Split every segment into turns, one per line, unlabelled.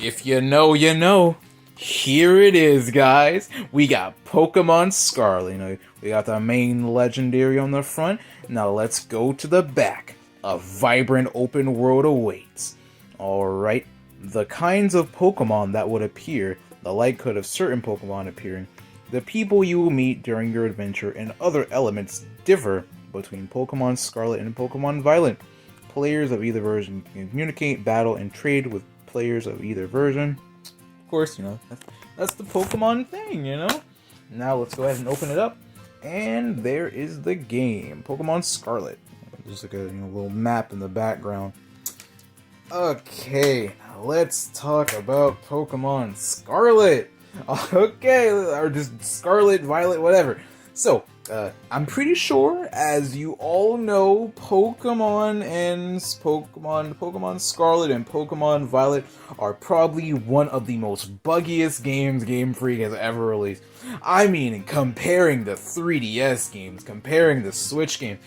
If you know, you know. Here it is, guys. We got Pokemon Scarlet. We got the main legendary on the front. Now let's go to the back. A vibrant open world awaits. Alright, the kinds of Pokemon that would appear, the likelihood of certain Pokemon appearing, the people you will meet during your adventure, and other elements differ between Pokemon Scarlet and Pokemon Violet. Players of either version can communicate, battle, and trade with players of either version. Of course, that's the Pokemon thing, Now let's go ahead and open it up. And there is the game, Pokemon Scarlet. Just like a little map in the background. Okay, now let's talk about Pokemon Scarlet. Okay, or just Scarlet, Violet, whatever. So, I'm pretty sure, as you all know, Pokemon Scarlet and Pokemon Violet are probably one of the most buggiest games Game Freak has ever released. I mean, comparing the 3DS games, comparing the Switch game,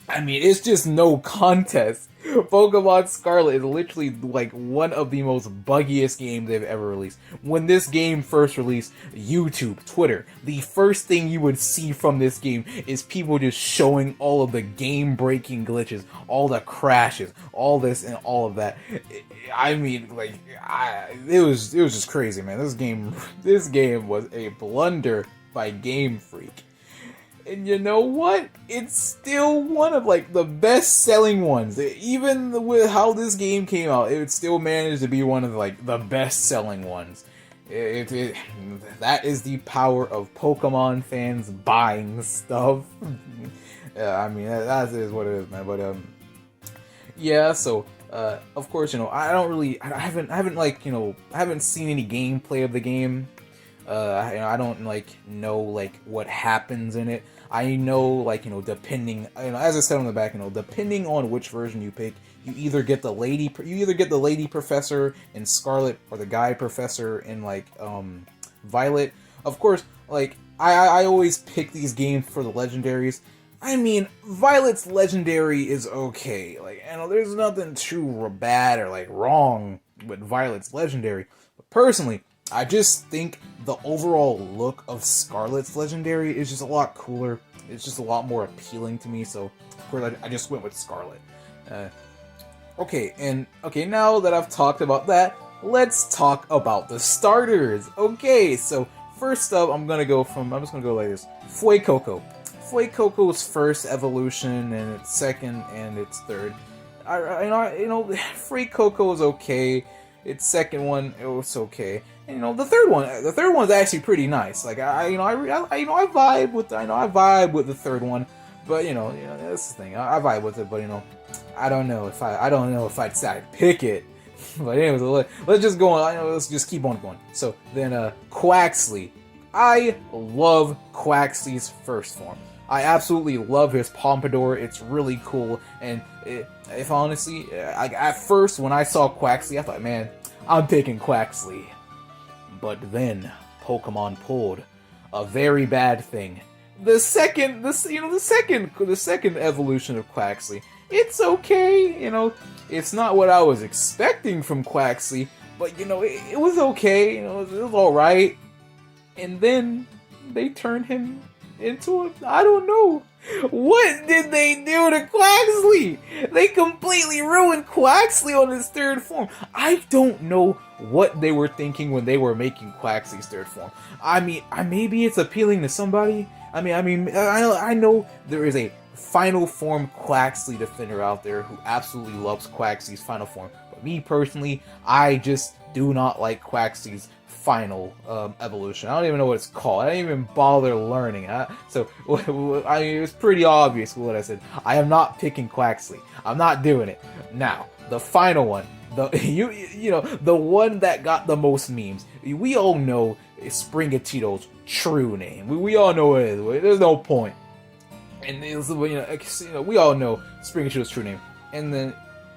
it's just no contest. Pokemon Scarlet is literally like one of the most buggiest games they've ever released. When this game first released, YouTube, Twitter, the first thing you would see from this game is people just showing all of the game-breaking glitches, all the crashes, all this and all of that. It was just crazy, man. This game was a blunder by Game Freak. And you know what? It's still one of the best-selling ones. Even with how this game came out, it still managed to be one of the best-selling ones. That is the power of Pokemon fans buying stuff. That is what it is, man. But yeah. So of course, I haven't seen any gameplay of the game. I don't know what happens in it. I know depending, as I said on the back, depending on which version you pick, you either get the lady professor in Scarlet or the guy professor in Violet. Of course, I always pick these games for the legendaries. Violet's legendary is okay. There's nothing too bad or wrong with Violet's legendary. But personally, I just think the overall look of Scarlet's legendary is just a lot cooler. It's just a lot more appealing to me, so of course I just went with Scarlet. Okay, now that I've talked about that, let's talk about the starters. Okay, so first up, I'm just gonna go like this. Fuecoco. Fuecoco's first evolution, and its second, and its third. Fuecoco is okay. Its second one, it was okay. And the third one's actually pretty nice. I vibe with the third one, but that's the thing. I vibe with it, but I don't know if I'd decide to pick it. But anyways, let's just go on. Let's just keep on going. So then, Quaxly. I love Quaxly's first form. I absolutely love his pompadour. It's really cool. And if honestly, at first when I saw Quaxly, I thought, man, I'm picking Quaxly. But then Pokemon pulled a very bad thing. The second evolution of Quaxly. It's okay. It's not what I was expecting from Quaxly, but it was okay. It was all right. And then they turned him into I don't know. What did they do to Quaxly? They completely ruined Quaxly on his third form. I don't know what they were thinking when they were making Quaxly's third form. Maybe it's appealing to somebody. I know there is a final form Quaxly defender out there who absolutely loves Quaxly's final form. But me personally, I just do not like Quaxly's final evolution. I don't even know what it's called. I didn't even bother learning. So it was pretty obvious what I said. I am not picking Quaxly. I'm not doing it. Now, the final one, the one that got the most memes. We all know Sprigatito's true name. We all know what it is. There's no point. And we all know Sprigatito's true name. And then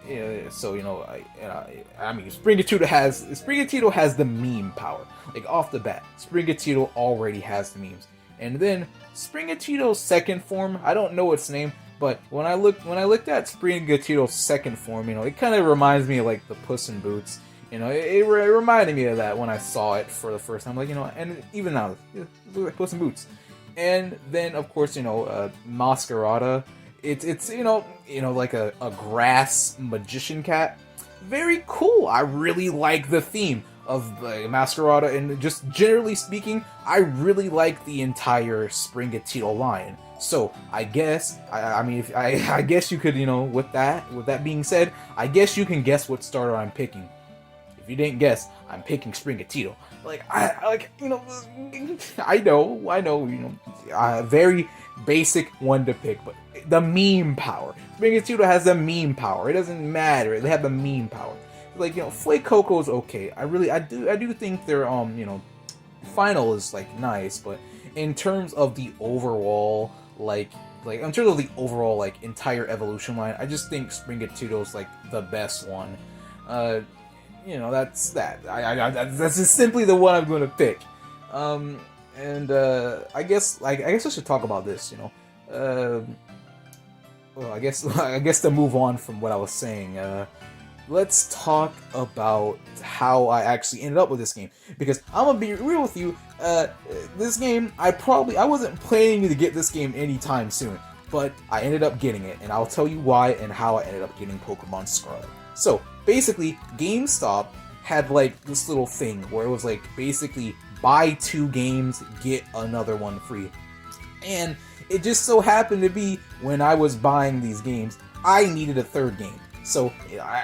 Sprigatito has the meme power. Off the bat, Sprigatito already has the memes. And then Sprigatito's second form, I don't know its name, but when I looked at Sprigatito's second form, it kind of reminds me of the Puss in Boots. It reminded me of that when I saw it for the first time. Like, and even now, look like Puss in Boots. And then, of course, Masquerada. It's like a grass magician cat. Very cool. I really like the theme of Masquerada, and just generally speaking, I really like the entire Springatito line. So I guess I mean, if I guess you could, with that being said, I guess you can guess what starter I'm picking. If you didn't guess, I'm picking Springatito. I know, very basic one to pick, but the meme power. Springatito has the meme power. It doesn't matter. They have the meme power. Flake Coco is okay. I do think their final is nice, but in terms of the overall entire evolution line, I just think Springatito's the best one. That's that. That's just simply the one I'm going to pick. I guess I should talk about this. Well, I guess to move on from what I was saying, let's talk about how I actually ended up with this game. Because I'm gonna be real with you, this game, I wasn't planning to get this game anytime soon, but I ended up getting it, and I'll tell you why and how I ended up getting Pokemon Scarlet. So, basically, GameStop had this little thing where it was basically buy 2 games, get another one free. And it just so happened to be when I was buying these games, I needed a 3rd game. So, I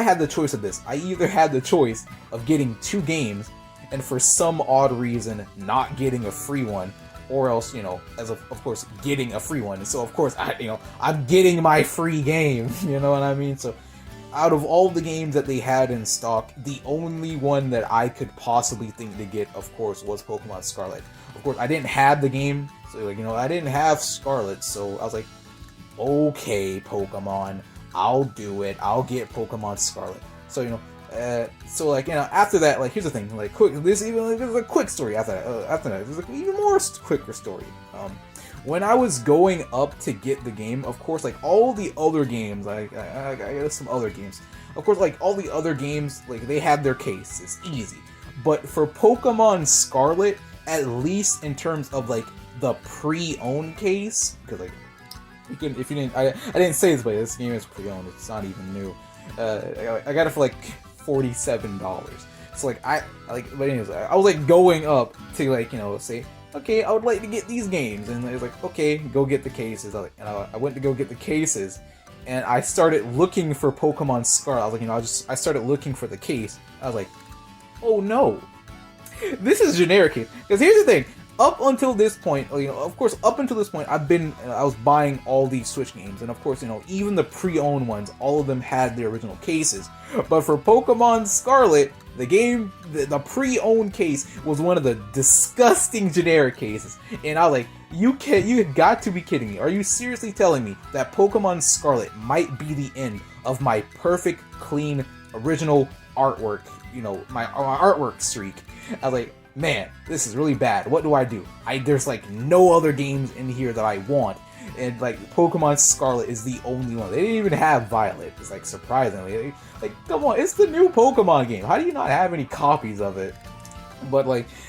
had the choice of this. I either had the choice of getting 2 games, and for some odd reason, not getting a free one, or else, of course, getting a free one. And so, of course, I'm getting my free game, you know what I mean? So, out of all the games that they had in stock, the only one that I could possibly think to get, of course, was Pokemon Scarlet. Of course, I didn't have the game, so, I didn't have Scarlet, so I was like, okay, Pokemon, I'll do it. I'll get Pokemon Scarlet. So, after that, here's the thing, there's a quick story after that. There's even more quicker story. When I was going up to get the game, of course, all the other games, I got some other games. Of course, all the other games, they had their case. It's easy. But for Pokemon Scarlet, at least in terms of, the pre-owned case, because, you can, if you didn't, I didn't say this, but this game is pre-owned. It's not even new. I got it for, $47. So, but anyways, I was, going up to, say, okay, I would like to get these games, and it was okay, go get the cases. I went to go get the cases, and I started looking for Pokemon Scarlet. I was I started looking for the case. I was oh no, this is generic case. Because here's the thing, up until this point, I was buying all these Switch games, and of course, even the pre-owned ones, all of them had the original cases. But for Pokemon Scarlet, the pre-owned case was one of the disgusting generic cases, and I was you got to be kidding me. Are you seriously telling me that Pokemon Scarlet might be the end of my perfect, clean, original artwork, my artwork streak? I was man, this is really bad. What do I do? There's no other games in here that I want, and Pokemon Scarlet is the only one. They didn't even have Violet. It's surprisingly, come on, it's the new Pokemon game. How do you not have any copies of it? But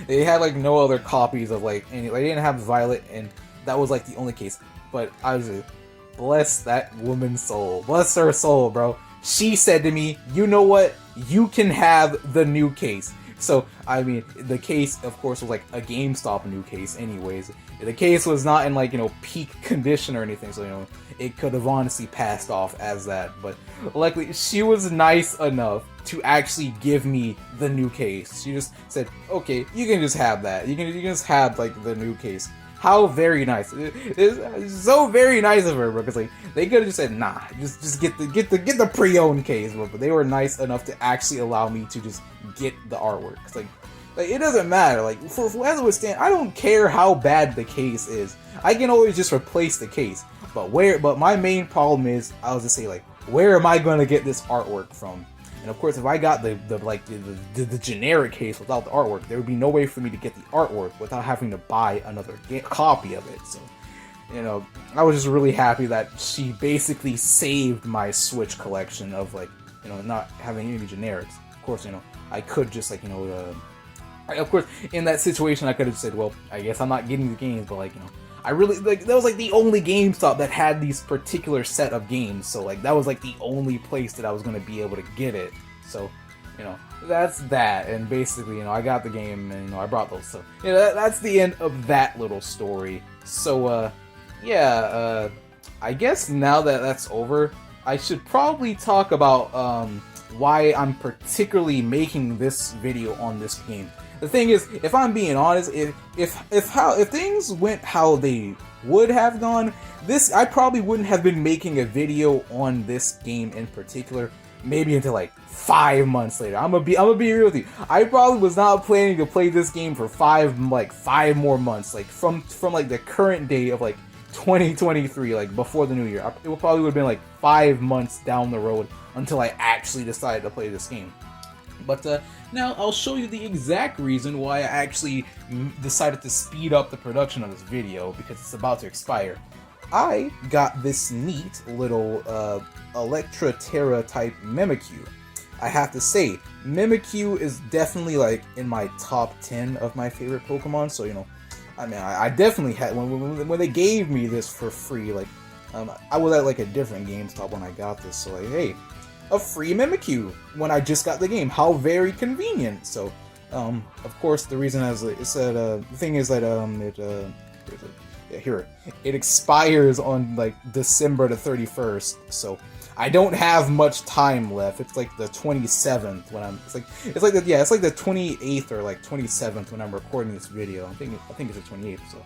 they had no other copies of any. They didn't have Violet, and that was the only case. But I was bless that woman's soul. Bless her soul, bro. She said to me, you know what? You can have the new case. So, I mean, the case, of course, was a GameStop new case anyways. The case was not in, peak condition or anything, so, it could have honestly passed off as that. But, luckily, she was nice enough to actually give me the new case. She just said, okay, you can just have that. You can just have, the new case. How very nice. It's so very nice of her, bro, because, they could have just said, nah, just get the pre-owned case, bro. But they were nice enough to actually allow me to just get the artwork. It's it doesn't matter. For as it would stand, I don't care how bad the case is. I can always just replace the case. But my main problem is, I was just say, where am I going to get this artwork from? And of course, if I got the generic case without the artwork, there would be no way for me to get the artwork without having to buy another copy of it. So, I was just really happy that she basically saved my Switch collection of not having any generics. Of course, I could just like, of course, in that situation, I could have said, well, I guess I'm not getting the games, but like, I really, like, that was like the only GameStop that had these particular set of games, so like, that was like the only place that I was going to be able to get it, so, that's that, and basically, I got the game, and, I brought those, so, that's the end of that little story. So, yeah, I guess now that that's over, I should probably talk about, why I'm particularly making this video on this game. The thing is, if I'm being honest, if things went how they would have gone, I probably wouldn't have been making a video on this game in particular, maybe until like 5 months later. I'm gonna be real with you. I probably was not planning to play this game for 5 more months, like from like the current day of like 2023, like before the new year. It probably would have been like 5 months down the road until I actually decided to play this game. But now I'll show you the exact reason why I actually decided to speed up the production of this video, because it's about to expire. I got this neat little Electra Terra type Mimikyu. I have to say, Mimikyu is definitely like in my top 10 of my favorite Pokemon, so I mean, I definitely had, when they gave me this for free, like, I was at like a different GameStop when I got this, so like, hey, a free Mimikyu when I just got the game. How very convenient. So, of course, the reason the thing is that it expires on like December the 31st. So I don't have much time left. It's like the 27th when it's like the 28th or like 27th when I'm recording this video. I think it's the 28th. So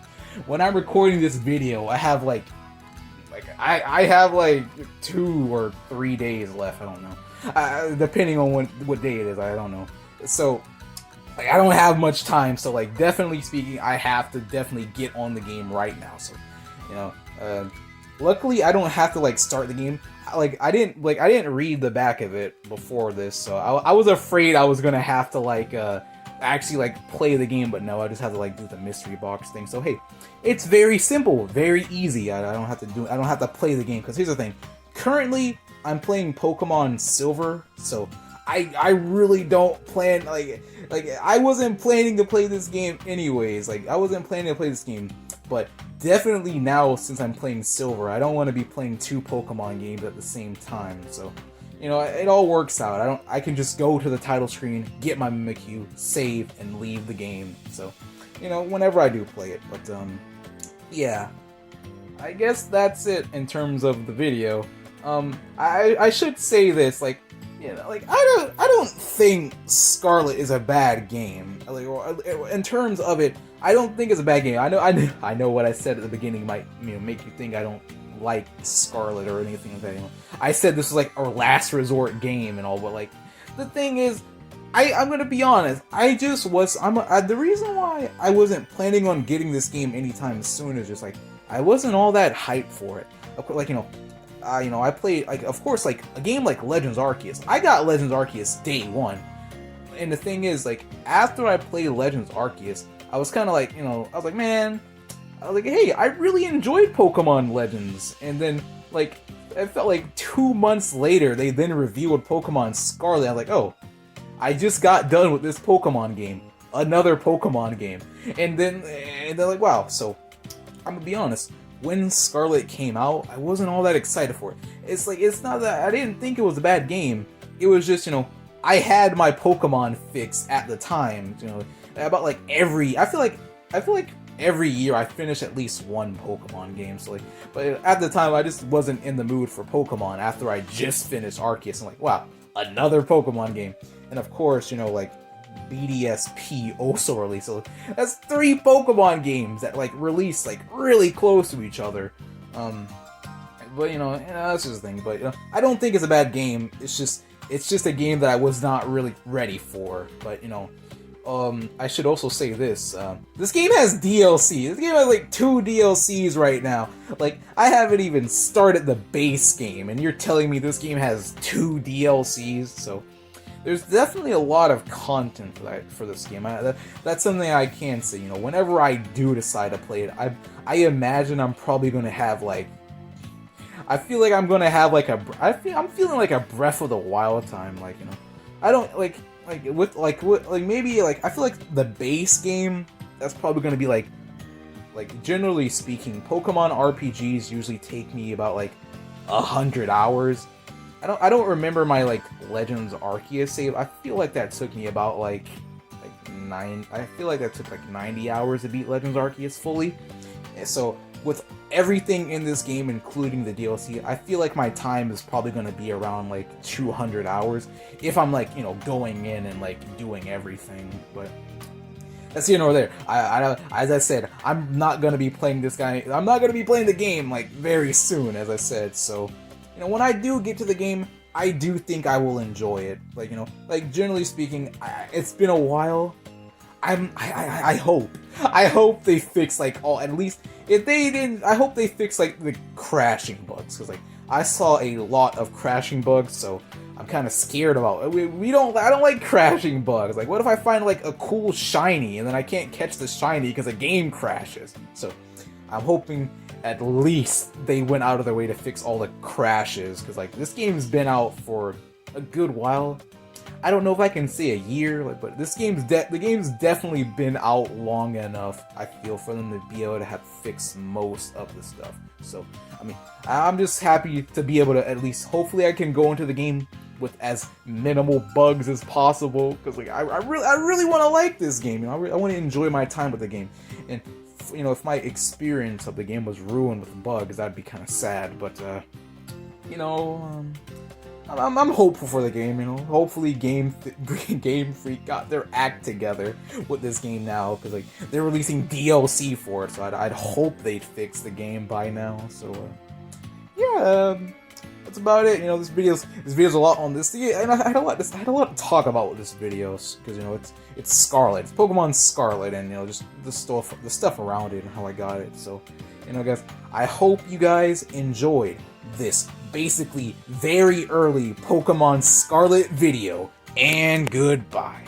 when I'm recording this video, I have I have like 2 or 3 days left. I don't know, depending on what day it is. I don't know. So like, I don't have much time. So like, definitely speaking, I have to definitely get on the game right now. So luckily I don't have to like start the game. Like I didn't read the back of it before this, so I was afraid I was gonna have to like actually like play the game, but no, I just have to like do the mystery box thing. So hey, it's very simple, very easy. I don't have to play the game, because here's the thing. Currently, I'm playing Pokemon Silver, so I really don't plan like I wasn't planning to play this game anyways. Like I wasn't planning to play this game, but definitely now, since I'm playing Silver, I don't want to be playing 2 Pokemon games at the same time. So it all works out. I can just go to the title screen, get my Mimikyu, save, and leave the game. So, whenever I do play it. But, yeah. I guess that's it in terms of the video. I should say this, like, I don't think Scarlet is a bad game. Like, in terms of it, I don't think it's a bad game. I know what I said at the beginning might, make you think I don't like Scarlet or anything like that. I said this was like our last resort game and all, but like the thing is, I'm gonna be honest. The reason why I wasn't planning on getting this game anytime soon is just like I wasn't all that hyped for it. Like I played like, of course, like a game like Legends Arceus. I got Legends Arceus day one, and the thing is, like after I played Legends Arceus, I was kind of like, I was like, man. I was like, hey, I really enjoyed Pokemon Legends. And then, like, I felt like 2 months later, they then revealed Pokemon Scarlet. I was like, oh, I just got done with this Pokemon game. Another Pokemon game. And then like, wow. So, I'm gonna be honest. When Scarlet came out, I wasn't all that excited for it. It's like, it's not that, I didn't think it was a bad game. It was just, I had my Pokemon fix at the time. About like I feel like every year I finish at least one Pokemon game. So like, but at the time I just wasn't in the mood for Pokemon after I just finished Arceus. I'm like, wow, another Pokemon game. And of course, like BDSP also released. So that's 3 Pokemon games that like released like really close to each other. But that's just the thing. But I don't think it's a bad game. It's just a game that I was not really ready for. But I should also say this. This game has DLC. This game has like 2 DLCs right now. Like, I haven't even started the base game, and you're telling me this game has 2 DLCs? So, there's definitely a lot of content for this game. That's something I can say. Whenever I do decide to play it, I imagine I'm probably going to have like, I feel like I'm gonna have like I'm feeling like a Breath of the Wild time. Like, you know, I don't like maybe like I feel like the base game that's probably gonna be like generally speaking, Pokemon RPGs usually take me about like 100 hours. I don't remember my like Legends Arceus save. I feel like that took me about like I feel like that took like 90 hours to beat Legends Arceus fully. So with everything in this game, including the DLC, I feel like my time is probably going to be around like 200 hours if I'm like, you know, going in and like doing everything. But that's here nor there. As I said, I'm not going to be playing this guy. I'm not going to be playing the game like very soon, as I said. So, you know, when I do get to the game, I do think I will enjoy it. Like, you know, like generally speaking, it's been a while. I hope they fix like at least if they didn't, I hope they fix like the crashing bugs, because like I saw a lot of crashing bugs, so I'm kind of scared about it. I don't like crashing bugs. Like, what if I find like a cool shiny and then I can't catch the shiny because the game crashes? So I'm hoping at least they went out of their way to fix all the crashes, because like this game's been out for a good while. I don't know if I can say a year, like, but the game's definitely been out long enough, I feel, for them to be able to have fixed most of the stuff. So, I mean, I'm just happy to be able to at least, hopefully I can go into the game with as minimal bugs as possible, because like I really want to like this game. You know, I want to enjoy my time with the game, and you know, if my experience of the game was ruined with bugs, that'd be kind of sad. But you know. I'm hopeful for the game, you know. Hopefully Game Freak got their act together with this game now, because like they're releasing DLC for it, so I'd hope they'd fix the game by now. So yeah, that's about it. You know, this video's a lot on this. Yeah, and I had a lot to talk about with this video, because you know it's Scarlet, it's Pokemon Scarlet, and you know just the stuff around it and how I got it. So you know, guys, I hope you guys enjoyed this basically very early Pokemon Scarlet video, and goodbye.